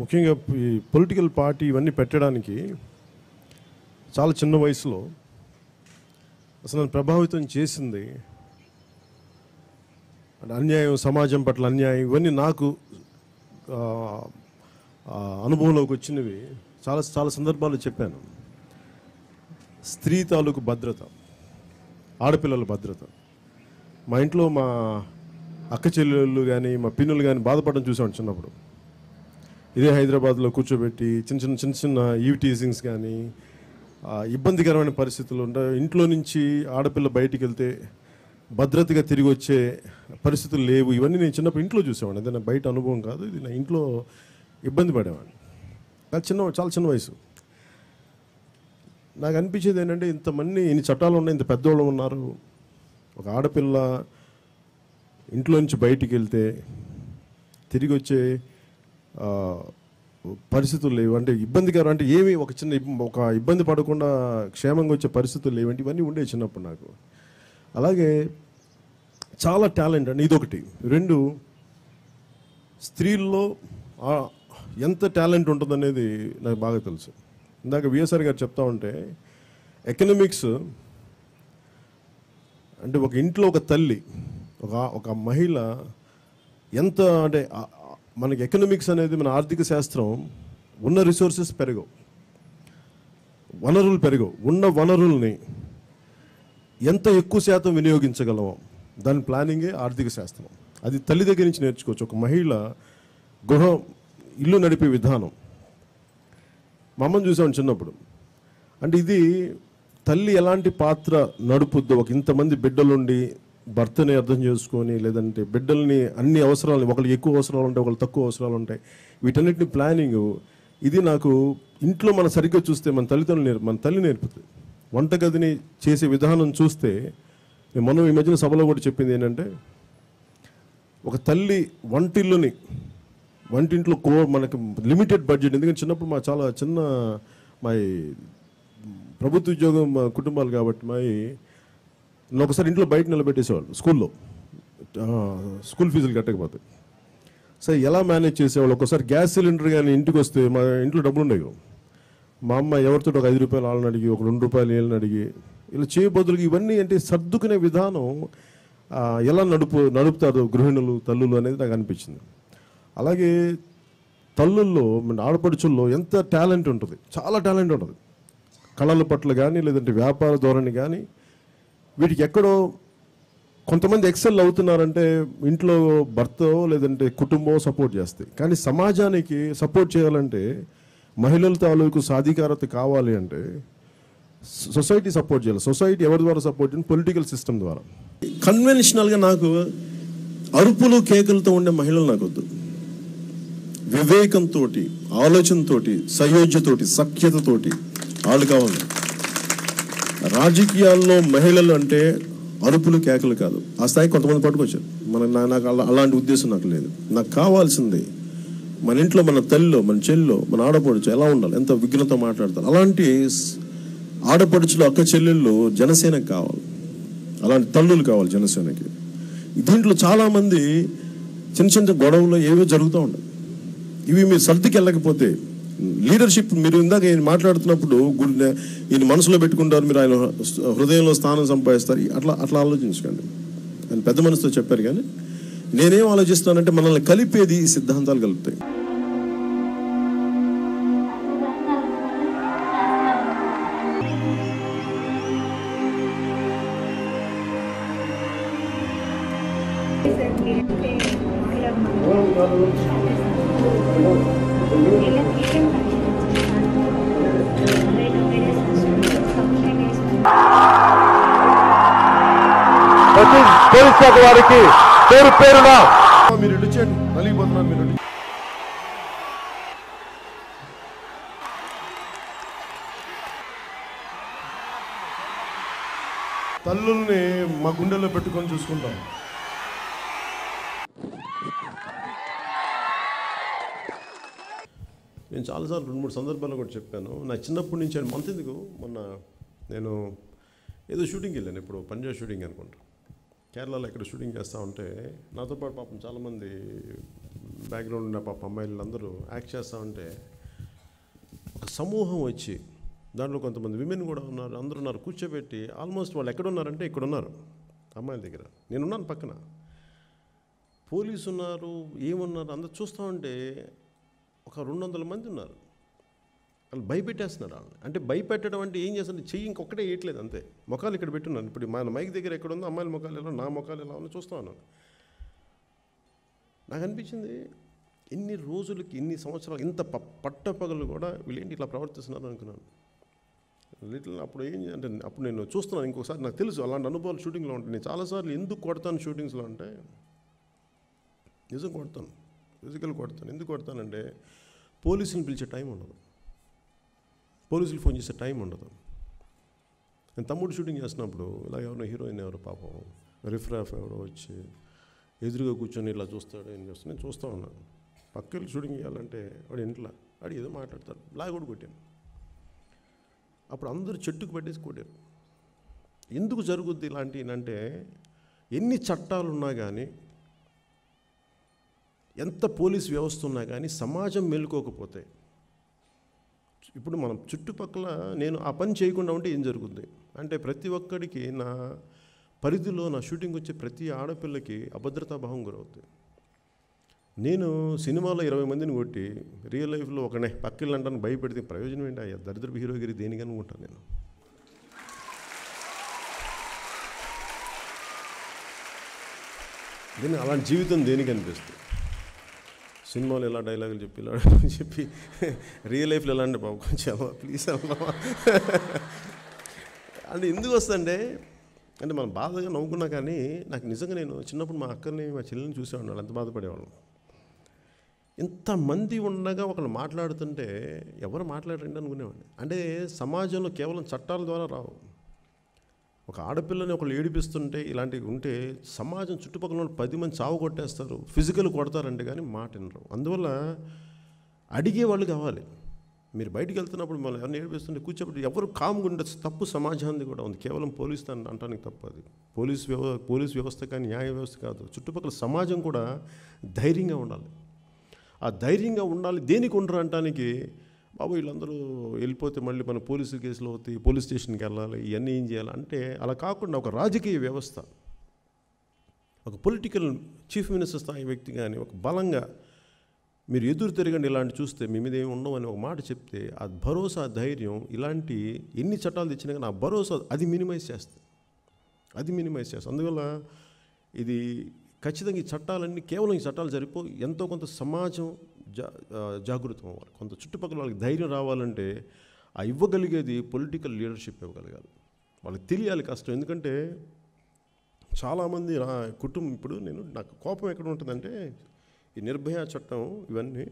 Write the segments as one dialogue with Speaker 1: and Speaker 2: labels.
Speaker 1: ముఖ్యంగా ఈ political party ఇవన్నీ పెట్టడానికి చాలా చిన్న వయసులో అసలు నన్ను ప్రభావితం చేసింది అంటే అన్యాయం, సమాజం పట్ల అన్యాయం, ఇవన్నీ నాకు అనుభవంలోకి వచ్చినవి. చాలా చాలా సందర్భాలు చెప్పాను. స్త్రీ తాలూకు భద్రత, ఆడపిల్లల భద్రత. మా ఇంట్లో మా అక్క చెల్లెళ్ళు కానీ మా పిన్నులు కానీ బాధపడడం చూసాను చిన్నప్పుడు. ఇదే హైదరాబాద్లో కూర్చోబెట్టి చిన్న చిన్న ఈవిటీజింగ్స్ కానీ ఇబ్బందికరమైన పరిస్థితులు ఉంటాయి. ఇంట్లో నుంచి ఆడపిల్ల బయటికి వెళ్తే భద్రతగా తిరిగి వచ్చే పరిస్థితులు లేవు. ఇవన్నీ నేను చిన్నప్పుడు ఇంట్లో చూసేవాడిని. అదే నా బయట అనుభవం కాదు, ఇది నా ఇంట్లో ఇబ్బంది పడేవాడిని. చాలా చిన్న వయసు. నాకు అనిపించేది ఏంటంటే ఇన్ని చట్టాలు ఉన్నాయి, ఇంత పెద్దవాళ్ళు ఉన్నారు. ఒక ఆడపిల్ల ఇంట్లో నుంచి బయటికి వెళ్తే తిరిగి వచ్చే పరిస్థితులు లేవు. అంటే ఇబ్బందికరం అంటే ఏమి ఒక ఇబ్బంది పడకుండా క్షేమంగా వచ్చే పరిస్థితులు లేవంటే ఇవన్నీ ఉండేవి చిన్నప్పుడు నాకు. అలాగే చాలా టాలెంట్ అండి, ఇదొకటి. రెండు, స్త్రీల్లో ఎంత టాలెంట్ ఉంటుందనేది నాకు బాగా తెలుసు. ఇందాక విఎస్ఆర్ గారు చెప్తా ఉంటే ఎకనామిక్స్ అంటే ఒక ఇంట్లో ఒక తల్లి, ఒక మహిళ ఎంత అంటే మనకి ఎకనామిక్స్ అనేది, మన ఆర్థిక శాస్త్రం, ఉన్న రిసోర్సెస్ పెరగవు, వనరులు పెరగవు. ఉన్న వనరుల్ని ఎంత ఎక్కువ శాతం వినియోగించగలమో దాని ప్లానింగే ఆర్థిక శాస్త్రం. అది తల్లి దగ్గర నుంచి నేర్చుకోవచ్చు. ఒక మహిళ ఇల్లు నడిపే విధానం మా అమ్మని చూసాను చిన్నప్పుడు. అంటే ఇది తల్లి ఎలాంటి పాత్ర నడుపుద్దో, ఇంతమంది బిడ్డలుండి భర్తని అర్థం చేసుకొని, లేదంటే బిడ్డల్ని అన్ని అవసరాలు, ఒకరికి ఎక్కువ అవసరాలు ఉంటాయి, ఒకరికి తక్కువ అవసరాలు ఉంటాయి, వీటన్నిటిని ప్లానింగ్. ఇది నాకు ఇంట్లో మనం సరిగ్గా చూస్తే మన తల్లి నేర్పుతుంది. వంటగదిని చేసే విధానం చూస్తే, మనం ఈ మధ్యన సభలో కూడా చెప్పింది ఏంటంటే, ఒక తల్లి వంటింట్లో మనకు లిమిటెడ్ బడ్జెట్. ఎందుకంటే చిన్నప్పుడు మా ప్రభుత్వ ఉద్యోగం కుటుంబాలు కాబట్టి ఒకసారి ఇంట్లో బయట నిలబెట్టేసేవాళ్ళు స్కూల్ ఫీజులు కట్టకపోతే. సరే ఎలా మేనేజ్ చేసేవాళ్ళు? ఒకసారి గ్యాస్ సిలిండర్ కానీ ఇంటికి వస్తే, మా ఇంట్లో డబ్బులు ఉండేవి. మా అమ్మ ఎవరితో ఒక 5 రూపాయలు వాళ్ళని అడిగి, ఒక 2 రూపాయలు వీళ్ళని అడిగి, ఇలా చేయబోతులకి ఇవన్నీ అంటే సర్దుకునే విధానం ఎలా నడుపుతారు గృహిణులు, తల్లులు అనేది నాకు అనిపించింది. అలాగే తల్లుల్లో, ఆడపడుచుల్లో ఎంత టాలెంట్ ఉంటుంది, చాలా టాలెంట్ ఉంటుంది. కళల పట్ల కానీ, లేదంటే వ్యాపార ధోరణి కానీ, వీటికి ఎక్కడో కొంతమంది ఎక్సెల్ అవుతున్నారంటే ఇంట్లో భర్త లేదంటే కుటుంబం సపోర్ట్ చేస్తాయి. కానీ సమాజానికి సపోర్ట్ చేయాలంటే, మహిళల తాలూకు సాధికారత కావాలి అంటే సొసైటీ సపోర్ట్ చేయాలి. సొసైటీ ఎవరి ద్వారా సపోర్ట్ చేయాలి? పొలిటికల్ సిస్టమ్ ద్వారా. కన్వెన్షనల్గా నాకు అరుపులు కేకలతో ఉండే మహిళలు నాకు వద్దు. వివేకంతో, ఆలోచనతో, సయోధ్యతోటి, సఖ్యతతోటి వాళ్ళు కావాలి. రాజకీయాల్లో మహిళలు అంటే అరుపులు కేకలు కాదు. ఆ స్థాయి కొంతమంది పట్టుకొచ్చారు. నాకు అలాంటి ఉద్దేశం నాకు లేదు. నాకు కావాల్సింది మన ఇంట్లో మన తల్లిలో, మన చెల్లిలో, మన ఆడపడుచు ఎలా ఉండాలి, ఎంత విఘ్నత మాట్లాడతారు. అలాంటి ఆడపడుచులు, అక్క చెల్లెళ్ళు జనసేనకి కావాలి. అలాంటి తల్లులు కావాలి జనసేనకి. దీంట్లో చాలామంది చిన్న గొడవలు ఏవో జరుగుతూ ఉంటాయి. ఇవి మీరు సర్దికి వెళ్ళకపోతే, లీడర్షిప్ మీరు ఇందాక ఈయన మాట్లాడుతున్నప్పుడు ఈయన మనసులో పెట్టుకుంటారు, మీరు ఆయన హృదయంలో స్థానం సంపాదిస్తారు. అట్లా ఆలోచించకండి. ఆయన పెద్ద మనసుతో చెప్పారు. కానీ నేనేం ఆలోచిస్తానంటే, మనల్ని కలిపేది ఈ సిద్ధాంతాలు కలుపుతాయి.
Speaker 2: పోలీస్ శాఖ వారికి పేరున
Speaker 1: మీరు ఇచ్చేయండి, నలిగిపోతున్నారు మీరు. తల్లుల్ని మా గుండెల్లో పెట్టుకొని చూసుకుంటాం. నేను చాలాసార్లు 2-3 సందర్భాల్లో కూడా చెప్పాను. నా చిన్నప్పటి నుంచి మొన్న నేను ఏదో షూటింగ్కి వెళ్ళాను. ఇప్పుడు పంజాబ్ షూటింగ్ అనుకుంటా, కేరళలో ఎక్కడ షూటింగ్ చేస్తూ ఉంటే నాతో పాటు పాపం చాలామంది బ్యాక్గ్రౌండ్ ఉన్న పాప అమ్మాయిలు అందరూ యాక్ట్ చేస్తూ ఉంటే ఒక సమూహం వచ్చి దాంట్లో కొంతమంది విమెన్ కూడా ఉన్నారు, అందరూ ఉన్నారు, కూర్చోబెట్టి ఆల్మోస్ట్ వాళ్ళు ఎక్కడ ఉన్నారంటే ఇక్కడ ఉన్నారు అమ్మాయిల దగ్గర, నేనున్నాను పక్కన, పోలీసు ఉన్నారు, ఏమున్నారు అందరు చూస్తూ ఉంటే ఒక 200 మంది ఉన్నారు. వాళ్ళు భయపెట్టేస్తున్నారు వాళ్ళని. అంటే భయపెట్టడం అంటే ఏం చేస్తుంది, చెయ్యి ఇంకొకటే వేయట్లేదు అంతే, ముఖాలు ఇక్కడ పెట్టున్నాను. ఇప్పుడు మన మైక్ దగ్గర ఎక్కడ ఉందో అమ్మాయిల ముఖాలు ఎలా, నా ముఖాలు ఎలా ఉందో చూస్తూ ఉన్నాను. నాకు అనిపించింది ఇన్ని రోజులకి ఇన్ని సంవత్సరాలు ఇంత పట్టపగలు కూడా వీళ్ళేంటి ఇట్లా ప్రవర్తిస్తున్నారు అనుకున్నాను. లిటిల్ అప్పుడు ఏం అంటే అప్పుడు నేను చూస్తున్నాను ఇంకోసారి, నాకు తెలుసు అలాంటి అనుభవాలు షూటింగ్లో ఉంటాయి. నేను చాలాసార్లు ఎందుకు కొడతాను షూటింగ్స్లో అంటే, నిజం కొడతాను, ఫిజికల్ కొడతాను. ఎందుకు కొడతానంటే పోలీసుని పిలిచే టైం ఉండదు, పోలీసులు ఫోన్ చేసే టైం ఉండదు. నేను తమ్ముడు షూటింగ్ చేస్తున్నప్పుడు ఇలా ఎవరో హీరోయిన్ ఎవరో పాపం రిఫ్రాఫ్ ఎవరో వచ్చి ఎదురుగా కూర్చొని ఇలా చూస్తాడు, ఏం చేస్తాను నేను చూస్తూ ఉన్నాను. పక్కకి షూటింగ్ చేయాలంటే వాడు ఇంట్లో వాడు ఏదో మాట్లాడతాడు, లాగా కూడా కొట్టాను. అప్పుడు అందరూ చెట్టుకు పట్టేసి కొట్టారు. ఎందుకు జరుగుద్ది ఇలాంటివి అంటే, ఎన్ని చట్టాలు ఉన్నా కానీ, ఎంత పోలీస్ వ్యవస్థ ఉన్నా కానీ సమాజం మేలుకోకపోతే, ఇప్పుడు మనం చుట్టుపక్కల నేను ఆ పని చేయకుండా ఉంటే ఏం జరుగుద్ది అంటే, ప్రతి ఒక్కడికి నా పరిధిలో నా షూటింగ్ వచ్చే ప్రతి ఆడపిల్లకి అభద్రతా భావం గురవుతుంది. నేను సినిమాలో 20 మందిని కొట్టి రియల్ లైఫ్లో ఒకనే పక్కిళ్ళు అంటాను భయపెడితే ప్రయోజనం ఏంటి, అయ్యా దరిద్రపు హీరోగిరి దేనికి అనుకుంటాను నేను. దీన్ని అలాంటి జీవితం దేనికి అనిపిస్తుంది. సినిమాలో ఎలా డైలాగులు చెప్పి ఇలా చెప్పి రియల్ లైఫ్లో ఎలా అంటే బాబు కొంచెం ప్లీజ్ అమ్మా అంటే ఎందుకు వస్తుందంటే, అంటే మనం బాధగా నవ్వుకున్నా కానీ నాకు నిజంగా నేను చిన్నప్పుడు మా అక్కని మా చెల్లెని చూసేవాడు, అంత బాధపడేవాళ్ళం. ఇంతమంది ఉండగా ఒకళ్ళు మాట్లాడుతుంటే ఎవరు మాట్లాడరండి అనుకునేవాడిని. అంటే సమాజంలో కేవలం చట్టాల ద్వారా రావు. ఒక ఆడపిల్లని ఒకళ్ళు ఏడిపిస్తుంటే ఇలాంటివి ఉంటే సమాజం చుట్టుపక్కల వాళ్ళు 10 మంది చావు కొట్టేస్తారు, ఫిజికల్ కొడతారంటే కానీ మాట వినరు. అందువల్ల అడిగేవాళ్ళు కావాలి. మీరు బయటికి వెళ్తున్నప్పుడు మనం ఎవరిని ఏడిపిస్తుంటే కూర్చోబెట్టి ఎవరు కామ్గా ఉండొచ్చు, తప్పు సమాజాన్ని కూడా ఉంది. కేవలం పోలీసు అంటానికి తప్పు, అది పోలీస్ వ్యవస్థ కానీ న్యాయ వ్యవస్థ కాదు, చుట్టుపక్కల సమాజం కూడా ధైర్యంగా ఉండాలి. ఆ ధైర్యంగా ఉండాలి. దేనికి ఉండరు అంటానికి, బాబు వీళ్ళందరూ వెళ్ళిపోతే మళ్ళీ మన పోలీసు కేసులు అవుతాయి, పోలీస్ స్టేషన్కి వెళ్ళాలి, ఇవన్నీ ఏం చేయాలి అంటే, అలా కాకుండా ఒక రాజకీయ వ్యవస్థ, ఒక పొలిటికల్ చీఫ్ మినిస్టర్ స్థాయి వ్యక్తి కానీ ఒక బలంగా మీరు ఎదురు తిరగండి ఇలాంటి చూస్తే మీ మీద ఏమి ఉండవని ఒక మాట చెప్తే, ఆ భరోసా ధైర్యం ఇలాంటి ఎన్ని చట్టాలు తెచ్చినా కానీ ఆ భరోసా అది మినిమైజ్ చేస్తుంది. అందువల్ల ఇది ఖచ్చితంగా ఈ చట్టాలన్నీ కేవలం ఈ చట్టాలు ఎంతో కొంత సమాజం జాగృతం అవ్వాలి. కొంత చుట్టుపక్కల వాళ్ళకి ధైర్యం రావాలంటే ఆ ఇవ్వగలిగేది పొలిటికల్ లీడర్షిప్ ఇవ్వగలగాలి. వాళ్ళకి తెలియాలి కష్టం. ఎందుకంటే చాలామంది కుటుంబం, ఇప్పుడు నాకు కోపం ఎక్కడ ఉంటుందంటే, ఈ నిర్భయ చట్టం ఇవన్నీ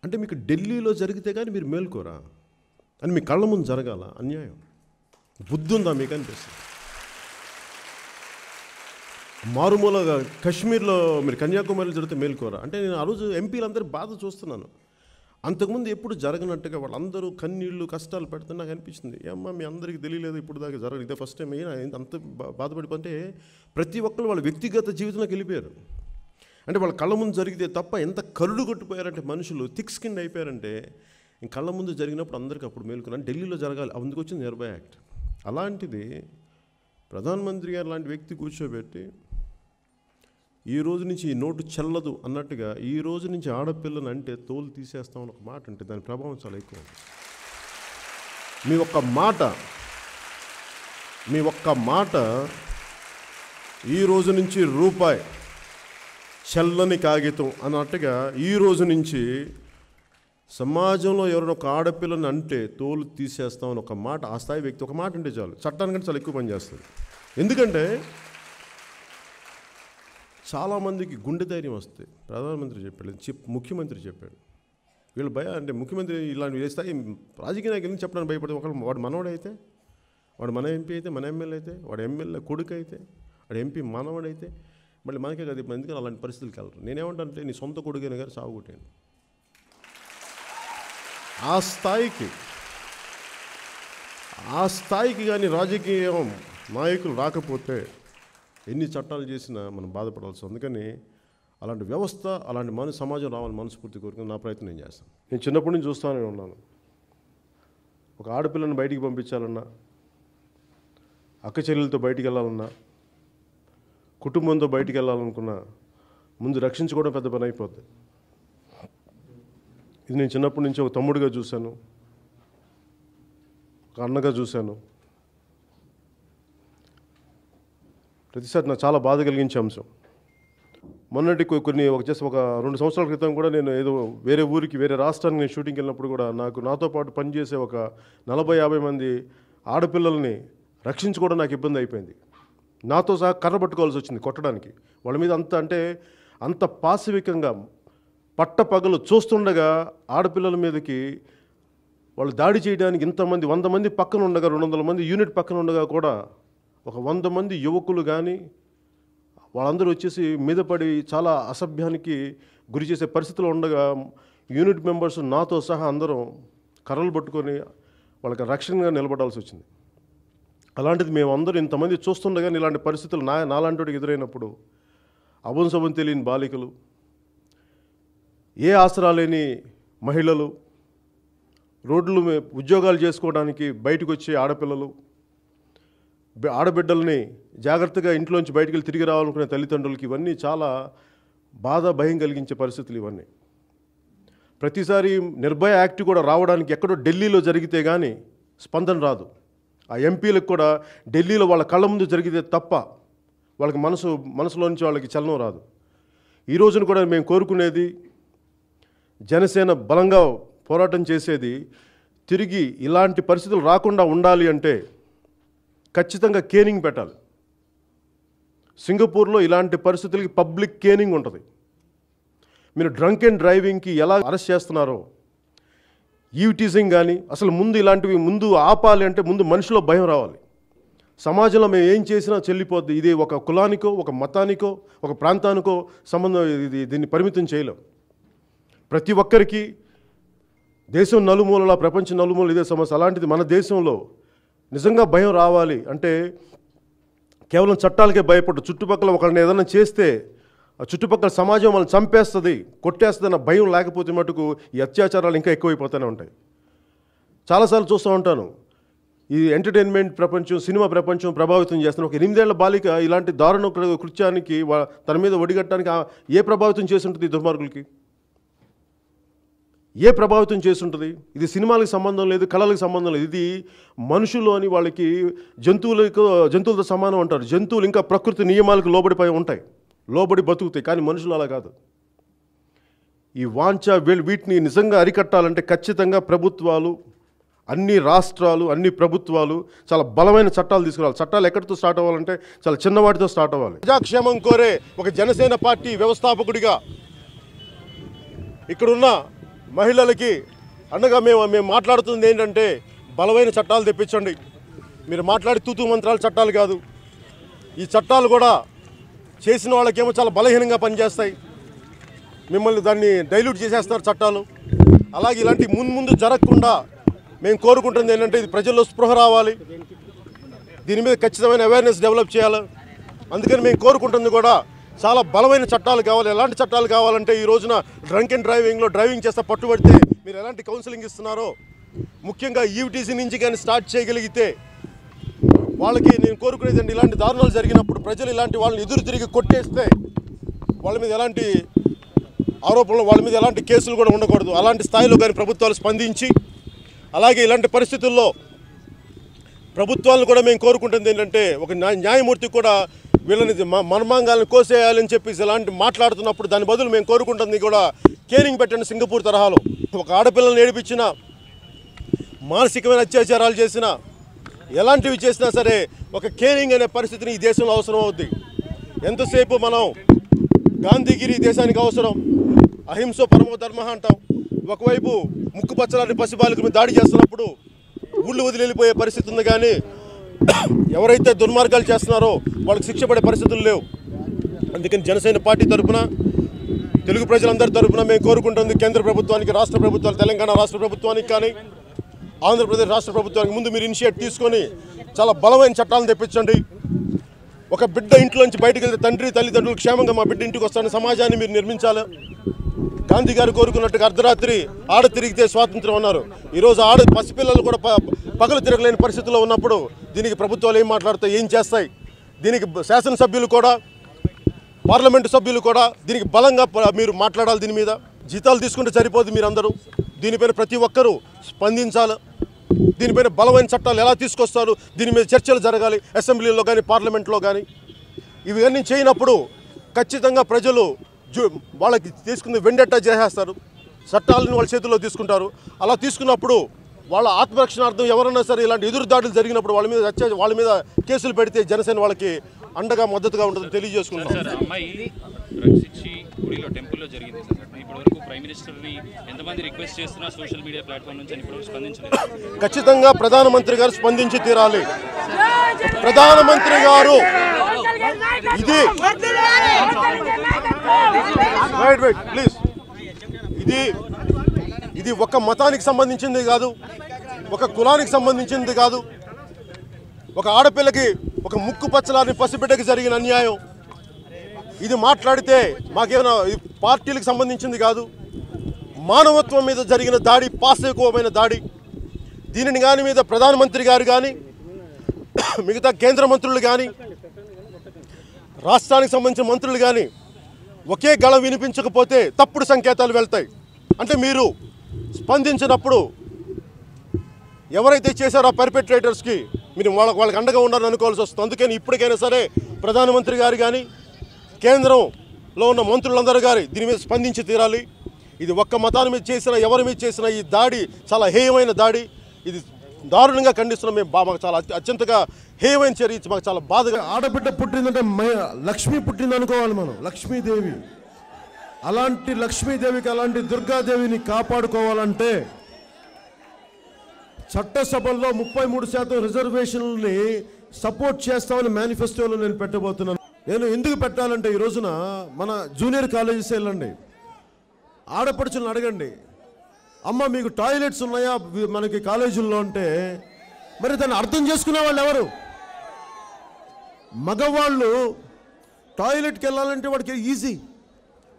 Speaker 1: అంటే మీకు ఢిల్లీలో జరిగితే కానీ మీరు మేల్కోరా అని మీ కళ్ళ ముందు జరగాల. అన్యాయం. బుద్ధి ఉందా మీకు అనిపిస్తుంది. మారుమూలగా కాశ్మీర్లో మీరు కన్యాకుమారిలో జరిగితే మేల్కోరా అంటే, నేను ఆ రోజు ఎంపీలందరూ బాధ చూస్తున్నాను. అంతకుముందు ఎప్పుడు జరగనట్టుగా వాళ్ళందరూ కన్నీళ్ళు కష్టాలు పెడితే నాకు అనిపించింది, ఏమ్మా మీ అందరికీ తెలియలేదు ఇప్పుడు దాకా జరగదు, ఇదే ఫస్ట్ టైం అయినా అంత బాధపడిపోతే ప్రతి ఒక్కరు వాళ్ళ వ్యక్తిగత జీవితంలోకి వెళ్ళిపోయారు. అంటే వాళ్ళ కళ్ళ ముందు జరిగితే తప్ప ఎంత కరుడు కొట్టిపోయారంటే మనుషులు థిక్ స్కిన్ అయిపోయారంటే, కళ్ళ ముందు జరిగినప్పుడు అందరికీ అప్పుడు మేలుకున్నాను. ఢిల్లీలో జరగాలి, అందుకు వచ్చింది నిర్భయ యాక్ట్. అలాంటిది ప్రధానమంత్రి గారు లాంటి వ్యక్తి కూర్చోబెట్టి ఈ రోజు నుంచి ఈ నోటు చెల్లదు అన్నట్టుగా, ఈ రోజు నుంచి ఆడపిల్లని అంటే తోలు తీసేస్తామని ఒక మాట అంటే దాని ప్రభావం చాలా ఎక్కువ. మీ ఒక్క మాట ఈ రోజు నుంచి రూపాయి చెల్లని కాగితం అన్నట్టుగా ఈ రోజు నుంచి సమాజంలో ఎవరైనా ఒక ఆడపిల్లని అంటే తోలు తీసేస్తామని ఒక మాట, ఆ స్థాయి వ్యక్తి ఒక మాట అంటే చాలు, చట్టానికంటే చాలా ఎక్కువ పనిచేస్తుంది. ఎందుకంటే చాలామందికి గుండె ధైర్యం వస్తుంది. ప్రధానమంత్రి చెప్పాడు, ముఖ్యమంత్రి చెప్పాడు. వీళ్ళు అంటే ముఖ్యమంత్రి ఇలాంటి వేస్తాయి రాజకీయ నాయకులు చెప్పడానికి భయపడితే, వాడు మనవడైతే, వాడు మన ఎంపీ అయితే, మన ఎమ్మెల్యే అయితే, వాడు ఎమ్మెల్యే కొడుకు అయితే, వాడు ఎంపీ మనవడైతే మళ్ళీ మనకే కదా. ఎందుకంటే అలాంటి పరిస్థితులకు వెళ్ళరు. నేనేమంటానంటే, నీ సొంత కొడుకైనా కానీ సాగుకొట్టాను. ఆ స్థాయికి కానీ రాజకీయ నాయకులు రాకపోతే ఎన్ని చట్టాలు చేసినా మనం బాధపడాల్సి. అందుకని అలాంటి వ్యవస్థ, అలాంటి సమాజం రావాలని మనస్ఫూర్తి కోరుకుని నా ప్రయత్నం నేను చేస్తాను. నేను చిన్నప్పటి నుంచి చూస్తూనే ఉన్నాను. ఒక ఆడపిల్లని బయటికి పంపించాలన్నా, అక్క చెల్లెలతో బయటికి వెళ్ళాలన్నా, కుటుంబంతో బయటికి వెళ్ళాలనుకున్నా ముందు రక్షించుకోవడం పెద్ద పని అయిపోద్ది. ఇది నేను చిన్నప్పటి నుంచి ఒక తమ్ముడిగా చూశాను, ఒక అన్నగా చూశాను. ప్రతిసారి నాకు చాలా బాధ కలిగించే అంశం. మొన్నటి ఒక 2 సంవత్సరాల క్రితం కూడా నేను ఏదో వేరే ఊరికి, వేరే రాష్ట్రానికి నేను షూటింగ్కి వెళ్ళినప్పుడు కూడా నాతో పాటు పనిచేసే ఒక 40-50 మంది ఆడపిల్లల్ని రక్షించుకోవడం నాకు ఇబ్బంది అయిపోయింది. నాతో సహా కర్ర పట్టుకోవాల్సి వచ్చింది కొట్టడానికి. వాళ్ళ మీద అంత పాశవికంగా పట్టపగలు చూస్తుండగా ఆడపిల్లల మీదకి వాళ్ళు దాడి చేయడానికి ఇంతమంది 100 మంది పక్కన ఉండగా, 200 మంది యూనిట్ పక్కన ఉండగా కూడా ఒక 100 మంది యువకులు కానీ వాళ్ళందరూ వచ్చేసి మీద పడి చాలా అసభ్యానికి గురి చేసే పరిస్థితిలో ఉండగా యూనిట్ మెంబర్స్ నాతో సహా అందరం కర్రలు పట్టుకొని వాళ్ళకి రక్షణగా నిలబడాల్సి వచ్చింది. అలాంటిది మేమందరూ ఇంతమంది చూస్తుండగా ఇలాంటి పరిస్థితులు నాలాంటి వాడికి ఎదురైనప్పుడు అభంశవం తెలియని బాలికలు, ఏ ఆసరా లేని మహిళలు, రోడ్లు ఉద్యోగాలు చేసుకోవడానికి బయటకు వచ్చే ఆడపిల్లలు, ఆడబిడ్డల్ని జాగ్రత్తగా ఇంట్లోంచి బయటికి వెళ్ళి తిరిగి రావాలనుకునే తల్లిదండ్రులకి ఇవన్నీ చాలా భయం కలిగించే పరిస్థితులు ఇవన్నీ. ప్రతిసారి నిర్భయ యాక్ట్ కూడా రావడానికి ఎక్కడో ఢిల్లీలో జరిగితే కానీ స్పందన రాదు. ఆ ఎంపీలకు కూడా ఢిల్లీలో వాళ్ళ కళ్ళ ముందు జరిగితే తప్ప వాళ్ళకి మనసులో నుంచి వాళ్ళకి చలనం రాదు. ఈ రోజున కూడా మేము కోరుకునేది, జనసేన బలంగా పోరాటం చేసేది, తిరిగి ఇలాంటి పరిస్థితులు రాకుండా ఉండాలి అంటే ఖచ్చితంగా కేనింగ్ పెట్టాలి. సింగపూర్లో ఇలాంటి పరిస్థితులకి పబ్లిక్ కేనింగ్ ఉంటుంది. మీరు డ్రంక్ అండ్ డ్రైవింగ్కి ఎలా అరెస్ట్ చేస్తున్నారో, ఈవ్ టీజింగ్ కానీ అసలు ఇలాంటివి ముందు ఆపాలి అంటే ముందు మనిషిలో భయం రావాలి. సమాజంలో మేము ఏం చేసినా చెల్లిపోద్ది. ఇది ఒక కులానికో, ఒక మతానికో, ఒక ప్రాంతానికో సంబంధం, దీన్ని పరిమితం చేయలేం. ప్రతి ఒక్కరికి దేశం నలుమూలలా, ప్రపంచం నలుమూల ఇదే సమస్య. అలాంటిది మన దేశంలో నిజంగా భయం రావాలి అంటే కేవలం చట్టాలకే భయపడ్డు. చుట్టుపక్కల ఒకరిని ఏదైనా చేస్తే ఆ చుట్టుపక్కల సమాజం వాళ్ళని చంపేస్తుంది, కొట్టేస్తుంది అన్న భయం లేకపోతే మటుకు ఈ అత్యాచారాలు ఇంకా ఎక్కువైపోతూనే ఉంటాయి. చాలాసార్లు చూస్తూ ఉంటాను, ఈ ఎంటర్టైన్మెంట్ ప్రపంచం, సినిమా ప్రపంచం ప్రభావితం చేస్తున్న ఒక 8 ఏళ్ల బాలిక ఇలాంటి దారుణ కృత్యానికి తన మీద ఒడిగట్టడానికి ఏ ప్రభావితం చేసి ఉంటుంది? ఈ దుర్మార్గులకి ఏ ప్రభావితం చేసి ఉంటుంది? ఇది సినిమాలకు సంబంధం లేదు, కళలకు సంబంధం లేదు. ఇది మనుషులు అని వాళ్ళకి జంతువులతో సమానం అంటారు. జంతువులు ఇంకా ప్రకృతి నియమాలకు లోబడిపోయి ఉంటాయి, లోబడి బతుకుతాయి. కానీ మనుషులు అలా కాదు. ఈ వాంఛ వీటిని నిజంగా అరికట్టాలంటే ఖచ్చితంగా ప్రభుత్వాలు, అన్ని రాష్ట్రాలు, అన్ని ప్రభుత్వాలు చాలా బలమైన చట్టాలు తీసుకురావాలి. చట్టాలు ఎక్కడితో స్టార్ట్ అవ్వాలంటే చాలా చిన్నవాటితో స్టార్ట్ అవ్వాలి. ప్రజాక్షేమం కోరే ఒక జనసేన పార్టీ వ్యవస్థాపకుడిగా ఇక్కడున్న మహిళలకి అండగా మేము మాట్లాడుతుంది ఏంటంటే, బలమైన చట్టాలు తెప్పించండి. మీరు మాట్లాడి తూతూ మంత్రాలు చట్టాలు కాదు. ఈ చట్టాలు కూడా చేసిన వాళ్ళకేమో చాలా బలహీనంగా పనిచేస్తాయి. మిమ్మల్ని దాన్ని డైల్యూట్ చేసేస్తారు చట్టాలు. అలాగే ఇలాంటి ముందు జరగకుండా మేము కోరుకుంటుంది ఏంటంటే, ఇది ప్రజల్లో స్పృహ రావాలి, దీని మీద ఖచ్చితమైన అవేర్నెస్ డెవలప్ చేయాలి. అందుకని మేము కోరుకుంటుంది కూడా చాలా బలమైన చట్టాలు కావాలి. ఎలాంటి చట్టాలు కావాలంటే, ఈ రోజున డ్రంక్ అండ్ డ్రైవింగ్లో డ్రైవింగ్ చేస్తే పట్టుబడితే మీరు ఎలాంటి కౌన్సిలింగ్ ఇస్తున్నారో, ముఖ్యంగా ఈవ్టీసీ నుంచి కానీ స్టార్ట్ చేయగలిగితే వాళ్ళకి నేను కోరుకునేదండి, ఇలాంటి దారుణాలు జరిగినప్పుడు ప్రజలు ఇలాంటి వాళ్ళని ఎదురు తిరిగి కొట్టేస్తే వాళ్ళ మీద ఎలాంటి ఆరోపణలు, వాళ్ళ మీద ఎలాంటి కేసులు కూడా ఉండకూడదు. అలాంటి స్థాయిలో కానీ ప్రభుత్వాలు స్పందించి, అలాగే ఇలాంటి పరిస్థితుల్లో ప్రభుత్వాలను కూడా మేము కోరుకుంటుంది ఏంటంటే, ఒక న్యాయమూర్తి కూడా వీళ్ళని మర్మాంగాలను కోసేయాలని చెప్పేసి ఇలాంటి మాట్లాడుతున్నప్పుడు దాని బదులు మేము కోరుకుంటుంది కూడా కేరింగ్ పెట్టండి. సింగపూర్ తరహాలో ఒక ఆడపిల్లల్ని ఏడిపించిన, మానసికమైన అత్యాచారాలు చేసిన, ఎలాంటివి చేసినా సరే ఒక కేరింగ్ అనే పరిస్థితిని ఈ దేశంలో అవసరం అవుద్ది. ఎంతసేపు మనం గాంధీగిరి దేశానికి అవసరం, అహింస పరమో ధర్మ అంటాం, ఒకవైపు ముక్కుపచ్చలాంటి పసిబాలికల మీద దాడి చేస్తున్నప్పుడు ఊళ్ళు వదిలి వెళ్ళిపోయే పరిస్థితి ఉంది. కానీ ఎవరైతే దుర్మార్గాలు చేస్తున్నారో వాళ్ళకి శిక్ష పడే పరిస్థితులు లేవు. అందుకని జనసేన పార్టీ తరఫున, తెలుగు ప్రజలందరి తరఫున మేము కోరుకుంటుంది కేంద్ర ప్రభుత్వానికి, రాష్ట్ర ప్రభుత్వాలు, తెలంగాణ రాష్ట్ర ప్రభుత్వానికి కానీ ఆంధ్రప్రదేశ్ రాష్ట్ర ప్రభుత్వానికి ముందు మీరు ఇనిషియేట్ తీసుకొని చాలా బలమైన చట్టాలను తెప్పించండి. ఒక బిడ్డ ఇంట్లోంచి బయటకు వెళ్తే తండ్రి తల్లిదండ్రులు క్షేమంగా మా బిడ్డ ఇంటికి వస్తాను సమాజాన్ని మీరు నిర్మించాలి. గాంధీ గారు కోరుకున్నట్టుగా అర్ధరాత్రి ఆడ తిరిగితే స్వాతంత్రం అన్నారు. ఈరోజు పసిపిల్లలు కూడా పగలు తిరగలేని పరిస్థితుల్లో ఉన్నప్పుడు దీనికి ప్రభుత్వాలు ఏం మాట్లాడతాయి, ఏం చేస్తాయి? దీనికి శాసనసభ్యులు కూడా, పార్లమెంటు సభ్యులు కూడా దీనికి బలంగా మీరు మాట్లాడాలి. దీని మీద జీతాలు తీసుకుంటే సరిపోదు, మీరందరూ దీనిపైన ప్రతి ఒక్కరూ స్పందించాలి. దీనిపైన బలమైన చట్టాలు ఎలా తీసుకొస్తారు, దీని మీద చర్చలు జరగాలి అసెంబ్లీలో కానీ పార్లమెంట్లో కానీ. ఇవన్నీ చేయనప్పుడు ఖచ్చితంగా ప్రజలు వాళ్ళకి తీసుకుని వెండెట్టా చేసేస్తారు, చట్టాలను వాళ్ళ చేతుల్లో తీసుకుంటారు. అలా తీసుకున్నప్పుడు వాళ్ళ ఆత్మరక్షణార్థం ఎవరన్నా సరే ఇలాంటి ఎదురుదాడులు జరిగినప్పుడు వాళ్ళ మీద కేసులు పెడితే జనసేన వాళ్ళకి అండగా మద్దతుగా ఉంటుందని తెలియజేసుకుంటాం.
Speaker 3: అమ్మాయి డ్రగ్స్ ఇచ్చి గుడిలో టెంపుల్లో జరిగింది సార్. ఇప్పటివరకు ప్రైమ్ మినిస్టర్ని ఎంతమంది రిక్వెస్ట్ చేస్తున్నా సోషల్ మీడియా ప్లాట్ఫామ్ నుంచి ఇప్పటివరకు స్పందించలేదు.
Speaker 1: ఖచ్చితంగా ప్రధానమంత్రి గారు స్పందించి తీరాలి. ప్రధానమంత్రి గారు ఇది ప్లీజ్ ఇది ఒక మతానికి సంబంధించింది కాదు, ఒక కులానికి సంబంధించింది కాదు. ఒక ఆడపిల్లకి, ఒక ముక్కు పచ్చలాని పసిబిడ్డకి జరిగిన అన్యాయం. ఇది మాట్లాడితే మాకేమైనా పార్టీలకు సంబంధించింది కాదు, మానవత్వం మీద జరిగిన దాడి, పాశవికమైన దాడి. దీనిని కానీ మీద ప్రధానమంత్రి గారు కానీ మిగతా కేంద్ర మంత్రులు కానీ రాష్ట్రానికి సంబంధించిన మంత్రులు కానీ ఒకే గళం వినిపించకపోతే తప్పుడు సంకేతాలు వెళ్తాయి. అంటే మీరు స్పందించినప్పుడు ఎవరైతే చేశారో ఆ పర్పెట్రేటర్స్కి మీరు వాళ్ళకి అండగా ఉండాలని అనుకోవాల్సి వస్తుంది. అందుకని ఇప్పటికైనా సరే ప్రధానమంత్రి గారు కానీ కేంద్రంలో ఉన్న మంత్రులందరూ గారి దీని మీద స్పందించి తీరాలి. ఇది ఒక్క మతాన్ని మీద చేసిన, ఎవరి మీద చేసిన ఈ దాడి చాలా హేయమైన దాడి. ఇది దారుణంగా ఖండిస్తున్నాం మేము. మాకు చాలా అత్యంతగా హేయమైన చర్య, మాకు చాలా బాధగా. ఆడబిడ్డ పుట్టిందంటే లక్ష్మి పుట్టింది అనుకోవాలి మనం, లక్ష్మీదేవి. అలాంటి లక్ష్మీదేవికి, అలాంటి దుర్గాదేవిని కాపాడుకోవాలంటే చట్టసభల్లో 33% రిజర్వేషన్లని సపోర్ట్ చేస్తామని మేనిఫెస్టోలో నేను పెట్టబోతున్నాను. నేను ఎందుకు పెట్టాలంటే ఈ రోజున మన జూనియర్ కాలేజెస్ వెళ్ళండి, ఆడపడుచులను అడగండి, అమ్మ మీకు టాయిలెట్స్ ఉన్నాయా మనకి కాలేజీల్లో అంటే మరి దాన్ని అర్థం చేసుకునే వాళ్ళు ఎవరు? మగవాళ్ళు టాయిలెట్కి వెళ్ళాలంటే వాడికి ఈజీ.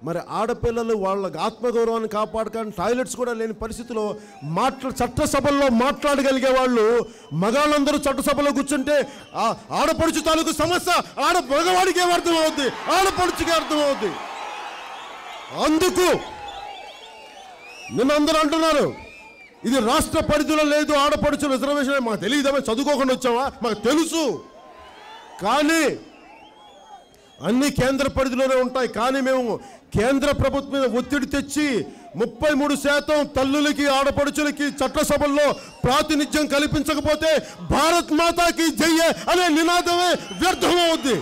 Speaker 1: మరి ఆడపిల్లలు వాళ్ళ ఆత్మగౌరవాన్ని కాపాడుకొని టాయిలెట్స్ కూడా లేని పరిస్థితిలో చట్టసభల్లో మాట్లాడగలిగే వాళ్ళు మగాళ్ళందరూ చట్టసభలో కూర్చుంటే ఆడపడుచు తాలూకు సమస్య మగవాడికి అర్థమవుద్ది, ఆడపడుచుకి అర్థమవుద్ది. అందుకు నిన్న అందరూ అంటున్నారు ఇది రాష్ట్ర పరిధిలో లేదు, ఆడపడుచు రిజర్వేషన్. మాకు తెలియదేమో, చదువుకోకుండా వచ్చావా? మాకు తెలుసు, కానీ అన్ని కేంద్ర పరిధిలోనే ఉంటాయి. కానీ మేము కేంద్ర ప్రభుత్వం మీద ఒత్తిడి తెచ్చి 33% తల్లులకి, ఆడపడుచులకి చట్టసభల్లో ప్రాతినిధ్యం కల్పించకపోతే భారత్ మాతాకి జయ అనే నినాదమే వ్యర్థమవుద్ది.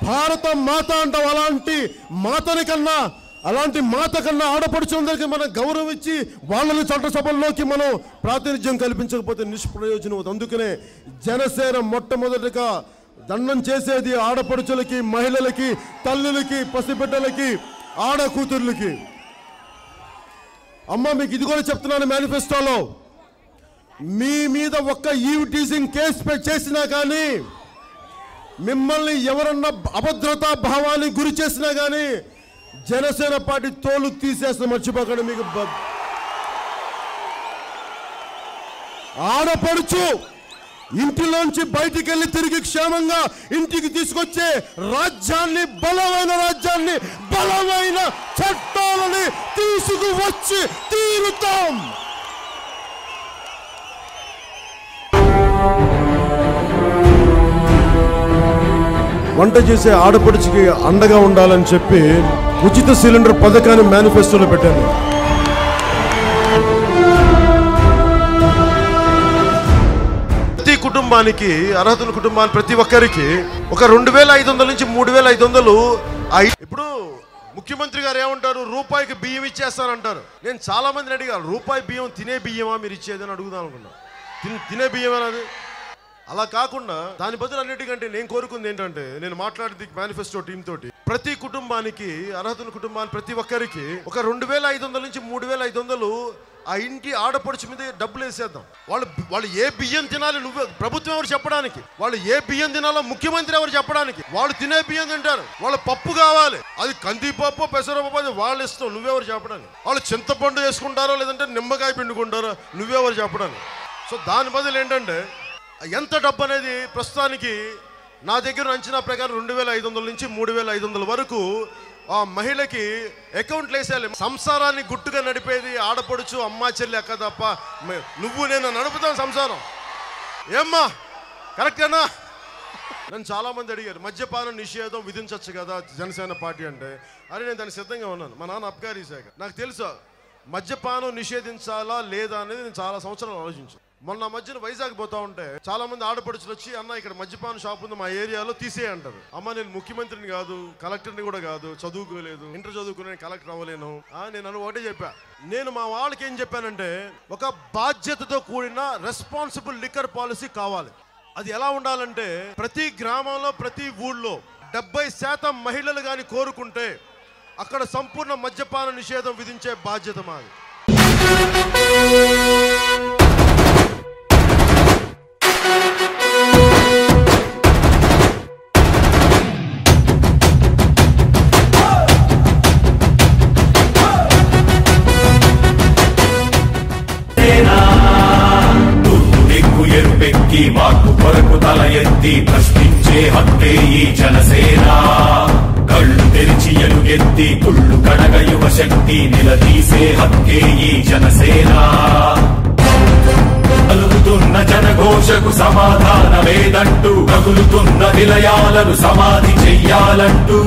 Speaker 1: భారత మాత అంటాం, అలాంటి మాతని కన్నా, అలాంటి మాత కన్నా ఆడపడుచులందరికీ మనం గౌరవం ఇచ్చి వాళ్ళని చట్టసభల్లోకి మనం ప్రాతినిధ్యం కల్పించకపోతే నిష్ప్రయోజనం అవుతుంది. అందుకనే జనసేన మొట్టమొదటిగా దండం చేసేది ఆడపడుచులకి, మహిళలకి, తల్లులకి, పసిబిడ్డలకి, ఆడకూతుర్లకి. అమ్మ మీకు ఇది కూడా చెప్తున్నాను, మేనిఫెస్టోలో మీ మీద ఒక్క ఈవ్ టీజింగ్ కేసు చేసినా కానీ, మిమ్మల్ని ఎవరన్నా అభద్రతా భావానికి గురి చేసినా కానీ జనసేన పార్టీ తోలు తీసేస్తున్న మర్చిపోకండి. మీకు ఆడపడుచు ఇంటిలోంచి బయటికి వెళ్ళి తిరిగి క్షేమంగా ఇంటికి తీసుకొచ్చే రాజ్యాన్ని, బలమైన రాజ్యాన్ని, బలమైన చట్టాలని తీసుకువచ్చి తీరుతాం. వంట చేసే ఆడపడుచుకి అండగా ఉండాలని చెప్పి ఉచిత సిలిండర్ పథకాన్ని మేనిఫెస్టోలో పెట్టాను. ప్రతి కుటుంబానికి, అర్హతల కుటుంబానికి ప్రతి ఒక్కరికి ఒక 2500 నుంచి 3500. ఇప్పుడు ముఖ్యమంత్రి గారు ఏమంటారు? రూపాయికి బియ్యం ఇచ్చేస్తానంటారు. నేను చాలా మందిని అడిగాను, రూపాయి బియ్యం తినే బియ్యమా మీరు ఇచ్చేదని అడుగుదాం అనుకున్నా. తినే బియ్యమేనది? అలా కాకుండా దాని బదులు అన్నిటికంటే నేను కోరుకుంది ఏంటంటే, నేను మాట్లాడింది మేనిఫెస్టో టీమ్ తోటి, ప్రతి కుటుంబానికి, అర్హతల కుటుంబానికి ప్రతి ఒక్కరికి ఒక 2500 నుంచి 3500
Speaker 4: ఆ ఇంటి ఆడపడుచు మీద డబ్బులు వేసేద్దాం. వాళ్ళు ఏ బియ్యం తినాలి నువ్వే, ప్రభుత్వం ఎవరు చెప్పడానికి? వాళ్ళు ఏ బియ్యం తినాలో ముఖ్యమంత్రి ఎవరు చెప్పడానికి? వాళ్ళు తినే బియ్యం తింటారు. వాళ్ళు పప్పు కావాలి, అది కందిపప్పు పెసరపప్పు, అది వాళ్ళు ఇష్టం, నువ్వెవరు చెప్పడానికి? వాళ్ళు చింతపండు వేసుకుంటారో లేదంటే నిమ్మకాయ పిండుకుంటారో నువ్వెవరు చెప్పడానికి? సో దాని బదులు ఏంటంటే ఎంత డబ్బు అనేది ప్రస్తుతానికి నా దగ్గర అంచనా ప్రకారం 2500 నుంచి 3500 వరకు ఆ మహిళకి అకౌంట్లు వేసేయాలి. సంసారాన్ని గుట్టుగా నడిపేది ఆడపడుచు, అమ్మా చెల్లి, అక్క తప్ప నువ్వు నేను నడుపుతాం సంసారం. ఏమ్మా కరెక్టేనా? నన్ను చాలామంది అడిగారు మద్యపానం నిషేధం విధించవచ్చు కదా జనసేన పార్టీ అంటే. అరే నేను దానికి సిద్ధంగా ఉన్నాను. మా నాన్న అబ్కారీ శాఖ, నాకు తెలుసు మద్యపానం నిషేధించాలా లేదా అనేది నేను చాలా సంవత్సరాలు ఆలోచించాను. మొన్న మధ్యన వైజాగ్ పోతా ఉంటే చాలా మంది ఆడపడుచులు వచ్చి అన్న ఇక్కడ మద్యపాన షాప్ ఉంది మా ఏరియాలో తీసేయ అంటారు. అమ్మ నేను ముఖ్యమంత్రిని కాదు, కలెక్టర్ని కూడా కాదు, చదువుకోలేదు, ఇంటర్ చదువుకునే కలెక్టర్ అవ్వలేను. నేను ఒకటే చెప్పా, నేను మా వాళ్ళకి ఏం చెప్పానంటే ఒక బాధ్యతతో కూడిన రెస్పాన్సిబుల్ లిక్కర్ పాలసీ కావాలి. అది ఎలా ఉండాలంటే ప్రతి గ్రామంలో ప్రతి ఊళ్ళో 70% మహిళలు కానీ కోరుకుంటే అక్కడ సంపూర్ణ మద్యపాన నిషేధం విధించే బాధ్యత మాది.
Speaker 5: మార్పు కొరకు తల ఎత్తి ప్రశ్నించే హక్కే ఈ జనసేన. కళ్ళు తెరిచి ఎలుగెత్తి కుళ్ళు కడగ యువ శక్తి నిలదీసే హక్కే ఈ జనసేన. కలుగుతున్న జనఘోషకు సమాధానమేదంటూ, కగులుతున్న నిలయాలను సమాధి చెయ్యాలంటూ